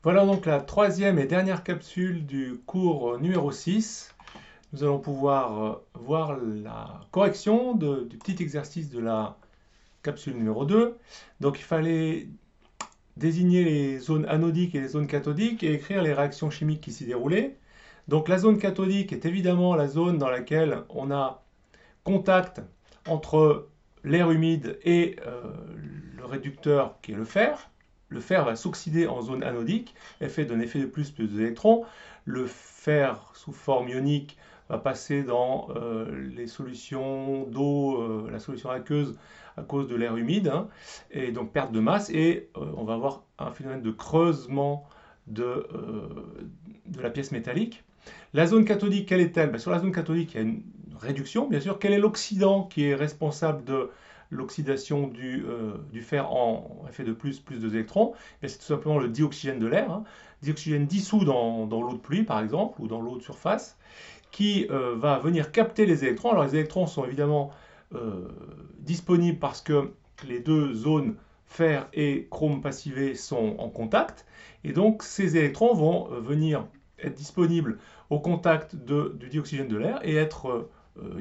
Voilà donc la troisième et dernière capsule du cours numéro 6. Nous allons pouvoir voir la correction du petit exercice de la capsule numéro 2. Donc il fallait désigner les zones anodiques et les zones cathodiques et écrire les réactions chimiques qui s'y déroulaient. Donc la zone cathodique est évidemment la zone dans laquelle on a contact entre l'air humide et le réducteur qui est le fer. Le fer va s'oxyder en zone anodique, effet d'un effet de plus d'électrons. Le fer sous forme ionique va passer dans les solutions d'eau, la solution aqueuse à cause de l'air humide, hein, et donc perte de masse, et on va avoir un phénomène de creusement de la pièce métallique. La zone cathodique, quelle est-elle? Ben, sur la zone cathodique, il y a une réduction, bien sûr. Quel est l'oxydant qui est responsable de l'oxydation du fer en effet de plus d'électrons? C'est tout simplement le dioxygène de l'air, hein. Dioxygène dissous dans l'eau de pluie, par exemple, ou dans l'eau de surface, qui va venir capter les électrons. Alors les électrons sont évidemment disponibles parce que les deux zones fer et chrome passivé sont en contact. Et donc ces électrons vont venir être disponibles au contact du dioxygène de l'air et être,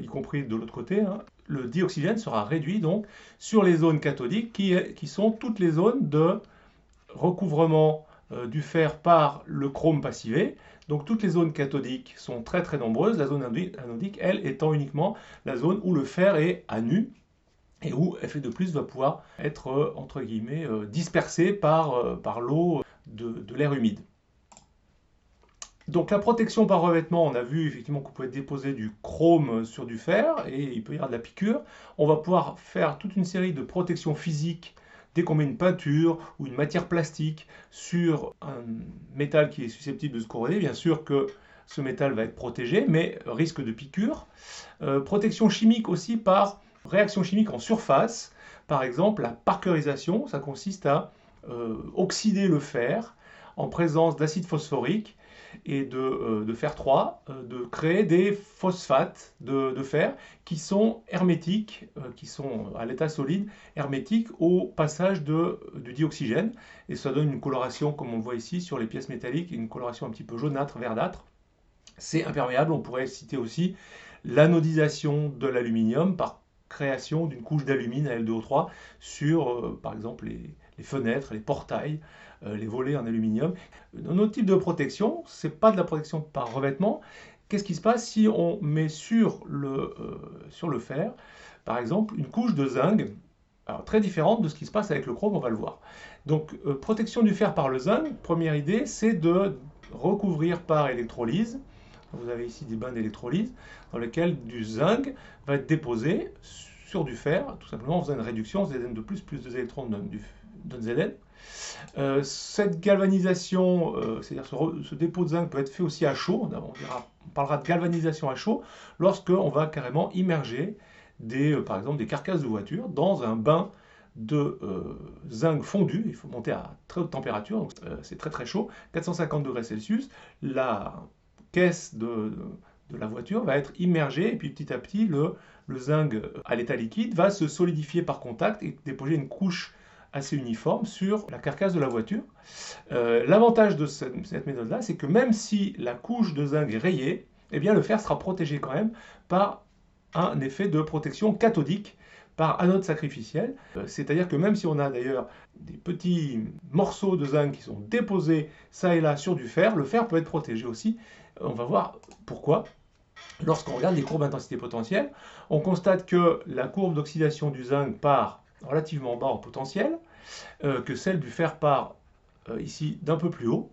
y compris de l'autre côté, hein, le dioxygène sera réduit donc sur les zones cathodiques qui sont toutes les zones de recouvrement du fer par le chrome passivé. Donc toutes les zones cathodiques sont très très nombreuses, la zone anodique, elle, étant uniquement la zone où le fer est à nu et où Fe2+ va pouvoir être, entre guillemets, dispersé par l'eau de l'air humide. Donc la protection par revêtement, on a vu effectivement qu'on pouvait déposer du chrome sur du fer et il peut y avoir de la piqûre. On va pouvoir faire toute une série de protections physiques dès qu'on met une peinture ou une matière plastique sur un métal qui est susceptible de se corroder. Bien sûr que ce métal va être protégé, mais risque de piqûre. Protection chimique aussi par réaction chimique en surface. Par exemple, la parkerisation, ça consiste à oxyder le fer en présence d'acide phosphorique et de fer 3, de créer des phosphates de fer qui sont hermétiques, qui sont à l'état solide, hermétiques au passage du dioxygène. Et ça donne une coloration, comme on le voit ici sur les pièces métalliques, une coloration un petit peu jaunâtre, verdâtre. C'est imperméable. On pourrait citer aussi l'anodisation de l'aluminium par création d'une couche d'alumine à L2O3 sur, par exemple, les fenêtres, les portails, les volets en aluminium. Un autre type de protection, ce n'est pas de la protection par revêtement. Qu'est-ce qui se passe si on met sur le fer, par exemple, une couche de zinc, alors, très différente de ce qui se passe avec le chrome, on va le voir. Donc, protection du fer par le zinc, première idée, c'est de recouvrir par électrolyse. Vous avez ici des bains d'électrolyse dans lesquels du zinc va être déposé sur du fer, tout simplement en faisant une réduction, Zn de plus de électrons donne Zn. Cette galvanisation, c'est-à-dire ce dépôt de zinc peut être fait aussi à chaud. On parlera de galvanisation à chaud lorsqu'on va carrément immerger par exemple des carcasses de voitures dans un bain de zinc fondu. Il faut monter à très haute température, donc c'est très très chaud, 450 degrés Celsius. La caisse de la voiture va être immergée et puis petit à petit le zinc à l'état liquide va se solidifier par contact et déposer une couche assez uniforme sur la carcasse de la voiture. L'avantage de cette méthode-là, c'est que même si la couche de zinc est rayée, eh bien le fer sera protégé quand même par un effet de protection cathodique par anode sacrificielle. C'est-à-dire que même si on a d'ailleurs des petits morceaux de zinc qui sont déposés ça et là sur du fer, le fer peut être protégé aussi. On va voir pourquoi. Lorsqu'on regarde les courbes d'intensité potentielle, on constate que la courbe d'oxydation du zinc part relativement bas en potentiel, que celle du fer part ici d'un peu plus haut.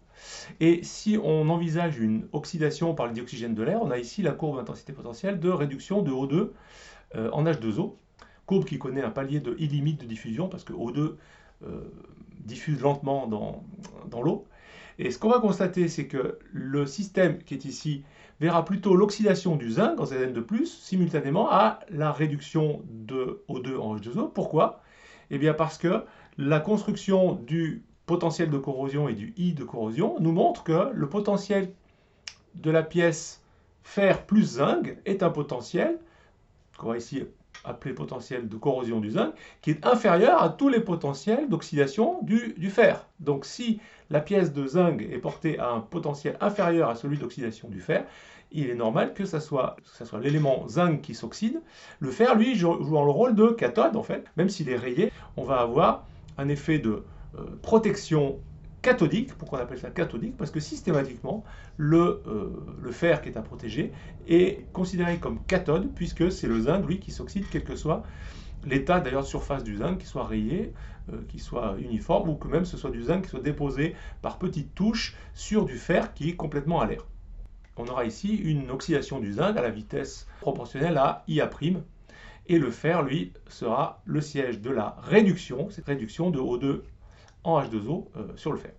Et si on envisage une oxydation par le dioxygène de l'air, on a ici la courbe d'intensité potentielle de réduction de O2 en H2O, courbe qui connaît un palier de I limite de diffusion, parce que O2 diffuse lentement dans l'eau. Et ce qu'on va constater, c'est que le système qui est ici verra plutôt l'oxydation du zinc en Zn2+, simultanément à la réduction de O2 en H2O. Pourquoi? Eh bien parce que la construction du potentiel de corrosion et du I de corrosion nous montre que le potentiel de la pièce fer plus zinc est un potentiel qu'on va ici appelé potentiel de corrosion du zinc, qui est inférieur à tous les potentiels d'oxydation du fer. Donc si la pièce de zinc est portée à un potentiel inférieur à celui d'oxydation du fer, il est normal que ça soit l'élément zinc qui s'oxyde. Le fer, lui, joue le rôle de cathode, en fait. Même s'il est rayé, on va avoir un effet de protection cathodique. Pourquoi on appelle ça cathodique? Parce que systématiquement, le fer qui est à protéger est considéré comme cathode, puisque c'est le zinc, lui, qui s'oxyde, quel que soit l'état d'ailleurs de surface du zinc, qui soit rayé, qui soit uniforme, ou que même ce soit du zinc qui soit déposé par petites touches sur du fer qui est complètement à l'air. On aura ici une oxydation du zinc à la vitesse proportionnelle à IA', et le fer, lui, sera le siège de la réduction, cette réduction de O2 en H2O sur le fer.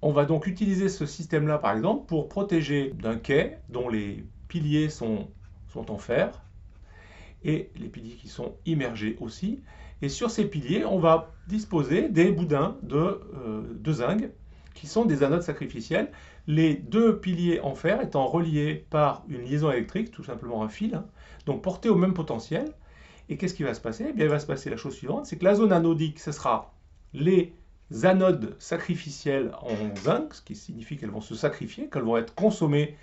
On va donc utiliser ce système-là, par exemple, pour protéger d'un quai dont les piliers sont en fer, et les piliers qui sont immergés aussi. Et sur ces piliers, on va disposer des boudins de zinc, qui sont des anodes sacrificielles. Les deux piliers en fer étant reliés par une liaison électrique, tout simplement un fil, hein, donc portés au même potentiel. Et qu'est-ce qui va se passer? Eh bien, il va se passer la chose suivante, c'est que la zone anodique, ce sera les anodes sacrificielles en zinc, ce qui signifie qu'elles vont se sacrifier, qu'elles vont être consommées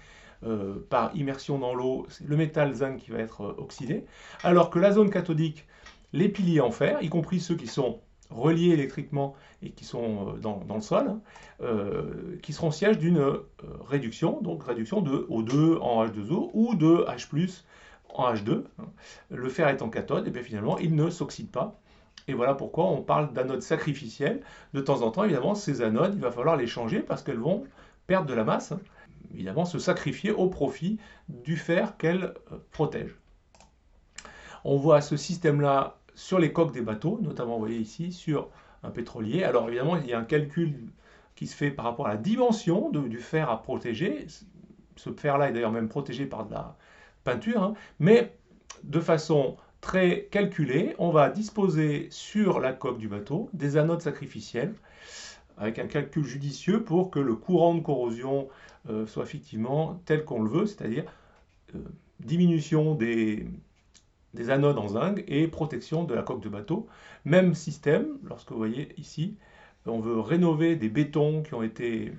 par immersion dans l'eau, c'est le métal zinc qui va être oxydé, alors que la zone cathodique, les piliers en fer, y compris ceux qui sont reliés électriquement et qui sont dans le sol, hein, qui seront siège d'une réduction, donc réduction de O2 en H2O ou de H+, en H2. Le fer étant cathode, et bien finalement, il ne s'oxyde pas. Et voilà pourquoi on parle d'anodes sacrificielles. De temps en temps, évidemment, ces anodes, il va falloir les changer parce qu'elles vont perdre de la masse, hein, évidemment se sacrifier au profit du fer qu'elles protègent. On voit ce système-là sur les coques des bateaux, notamment, vous voyez ici, sur un pétrolier. Alors évidemment, il y a un calcul qui se fait par rapport à la dimension du fer à protéger. Ce fer-là est d'ailleurs même protégé par de la peinture, hein, mais de façon très calculée, on va disposer sur la coque du bateau des anodes sacrificielles, avec un calcul judicieux pour que le courant de corrosion soit effectivement tel qu'on le veut, c'est-à-dire diminution des anodes en zinc et protection de la coque de bateau. Même système, lorsque vous voyez ici, on veut rénover des bétons qui ont été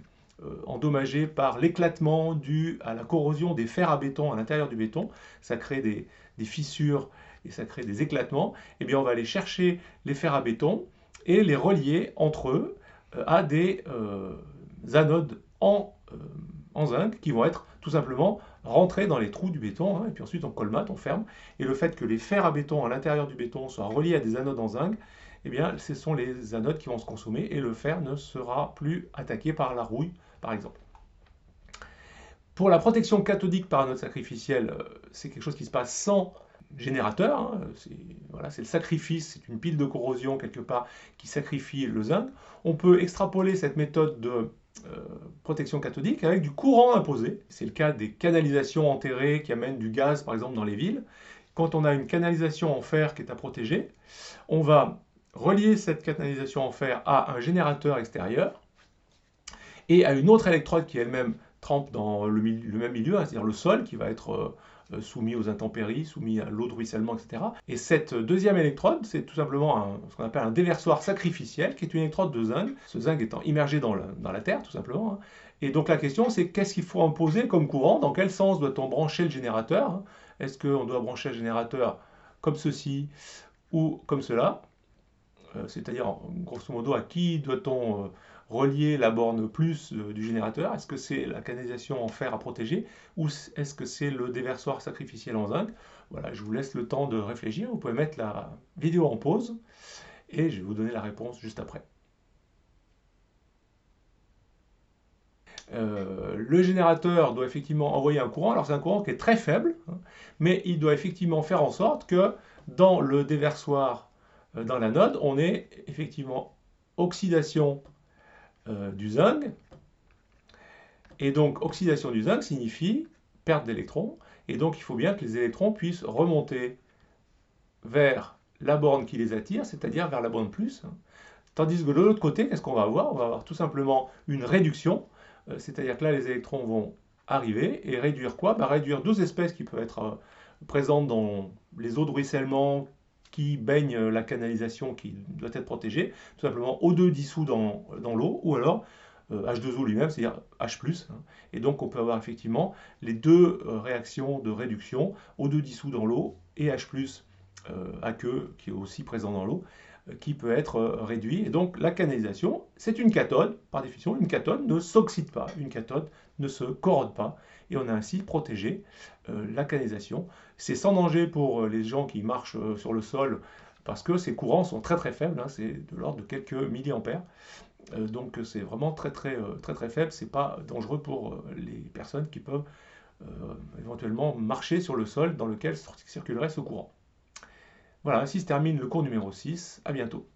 endommagés par l'éclatement dû à la corrosion des fers à béton à l'intérieur du béton. Ça crée des fissures et ça crée des éclatements. Eh bien, on va aller chercher les fers à béton et les relier entre eux à des anodes en zinc qui vont être tout simplement rentrés dans les trous du béton, hein, et puis ensuite on colmate, on ferme. Et le fait que les fers à béton à l'intérieur du béton soient reliés à des anodes en zinc, eh bien, ce sont les anodes qui vont se consommer et le fer ne sera plus attaqué par la rouille, par exemple. Pour la protection cathodique par anode sacrificielle, c'est quelque chose qui se passe sans générateur, hein, voilà, c'est le sacrifice, c'est une pile de corrosion quelque part qui sacrifie le zinc. On peut extrapoler cette méthode de protection cathodique avec du courant imposé. C'est le cas des canalisations enterrées qui amènent du gaz, par exemple, dans les villes. Quand on a une canalisation en fer qui est à protéger, on va relier cette canalisation en fer à un générateur extérieur et à une autre électrode qui elle-même trempe dans le même milieu, hein, c'est-à-dire le sol qui va être soumis aux intempéries, soumis à l'eau de ruissellement, etc. Et cette deuxième électrode, c'est tout simplement ce qu'on appelle un déversoir sacrificiel, qui est une électrode de zinc, ce zinc étant immergé dans la terre, tout simplement. Hein. Et donc la question, c'est qu'est-ce qu'il faut imposer comme courant? Dans quel sens doit-on brancher le générateur? Hein? Est-ce qu'on doit brancher le générateur comme ceci ou comme cela? C'est-à-dire, grosso modo, à qui doit-on relier la borne plus du générateur? Est-ce que c'est la canalisation en fer à protéger ou est-ce que c'est le déversoir sacrificiel en zinc? Voilà, je vous laisse le temps de réfléchir. Vous pouvez mettre la vidéo en pause et je vais vous donner la réponse juste après. Le générateur doit effectivement envoyer un courant. Alors c'est un courant qui est très faible, hein, mais il doit effectivement faire en sorte que dans le déversoir, dans l'anode, on ait effectivement oxydation du zinc. Et donc oxydation du zinc signifie perte d'électrons. Et donc il faut bien que les électrons puissent remonter vers la borne qui les attire, c'est-à-dire vers la borne plus. Tandis que de l'autre côté, qu'est-ce qu'on va avoir? On va avoir tout simplement une réduction. C'est-à-dire que là, les électrons vont arriver et réduire quoi? Réduire deux espèces qui peuvent être présente dans les eaux de ruissellement qui baignent la canalisation qui doit être protégée, tout simplement O2 dissous dans l'eau, ou alors H2O lui-même, c'est-à-dire H+. Hein. Et donc on peut avoir effectivement les deux réactions de réduction, O2 dissous dans l'eau et H+, aqueux, qui est aussi présent dans l'eau, qui peut être réduit. Et donc la canalisation, c'est une cathode, par définition, une cathode ne s'oxyde pas, une cathode ne se corrode pas, et on a ainsi protégé la canalisation. C'est sans danger pour les gens qui marchent sur le sol, parce que ces courants sont très très faibles, hein, c'est de l'ordre de quelques milliampères. Donc c'est vraiment très faible, c'est pas dangereux pour les personnes qui peuvent éventuellement marcher sur le sol dans lequel circulerait ce courant. Voilà, ainsi se termine le cours numéro 6. À bientôt.